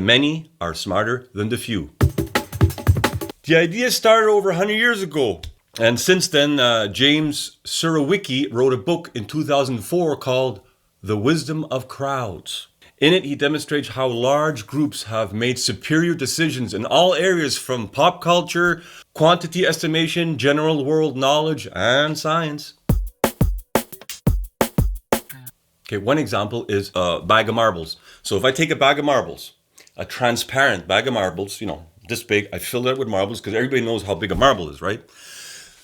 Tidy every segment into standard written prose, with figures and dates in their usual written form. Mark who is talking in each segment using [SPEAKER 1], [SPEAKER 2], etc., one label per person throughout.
[SPEAKER 1] many are smarter than the few. The idea started over 100 years ago. And since then, James Surowiecki wrote a book in 2004 called The Wisdom of Crowds. In it, he demonstrates how large groups have made superior decisions in all areas from pop culture, quantity estimation, general world knowledge, and science. Okay, one example is a bag of marbles. So if I take a bag of marbles, a transparent bag of marbles, this big, I fill it with marbles because everybody knows how big a marble is, right?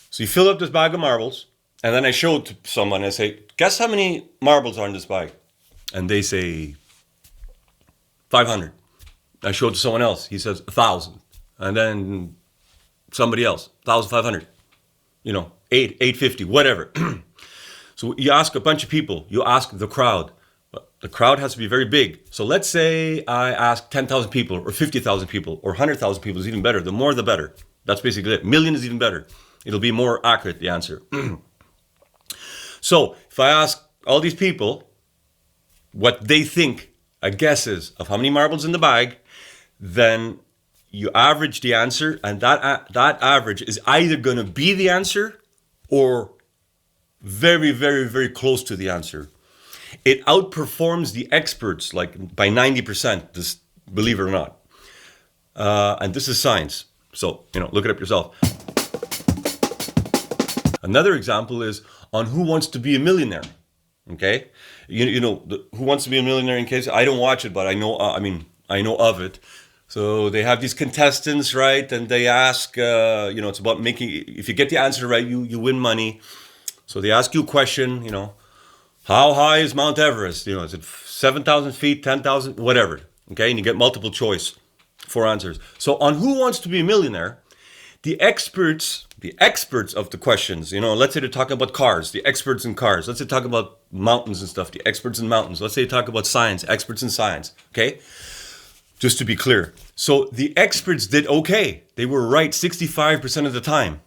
[SPEAKER 1] So you fill up this bag of marbles, and then I show it to someone and I say, guess how many marbles are in this bag? And they say, 500. I show it to someone else. He says 1,000. And then somebody else, 1,500. 850, whatever. So you ask a bunch of people. You ask the crowd. The crowd has to be very big. So let's say I ask 10,000 people or 50,000 people or 100,000 people is even better. The more, the better. That's basically it. Million is even better. It'll be more accurate, the answer. So if I ask all these people what they think a guess is of how many marbles in the bag, then you average the answer, and that average is either going to be the answer or very, very, very close to the answer. It outperforms the experts like by 90%, just believe it or not. And this is science. So, look it up yourself. Another example is on Who Wants to Be a Millionaire. Okay, Who Wants to Be a Millionaire? In case I don't watch it, but I know. I know of it. So they have these contestants, right? And they ask, it's about making. If you get the answer right, you win money. So they ask you a question. How high is Mount Everest? Is it 7,000 feet, 10,000, whatever? Okay, and you get multiple choice for answers. So on Who Wants to Be a Millionaire, the experts of the questions, let's say they're talking about cars, the experts in cars. Let's say talk about mountains and stuff, the experts in mountains. Let's say talk about science, experts in science, okay? Just to be clear. So the experts did okay. They were right 65% of the time.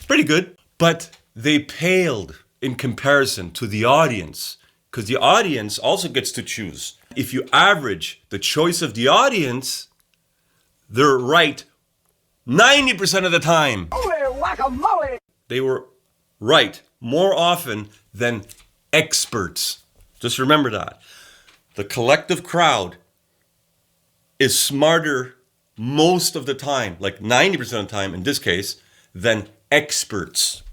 [SPEAKER 1] Pretty good. But they paled in comparison to the audience, because the audience also gets to choose. If you average the choice of the audience, they're right 90% of the time.
[SPEAKER 2] Holy guacamole!
[SPEAKER 1] They were right more often than experts. Just remember that. The collective crowd is smarter most of the time, like 90% of the time in this case, than experts.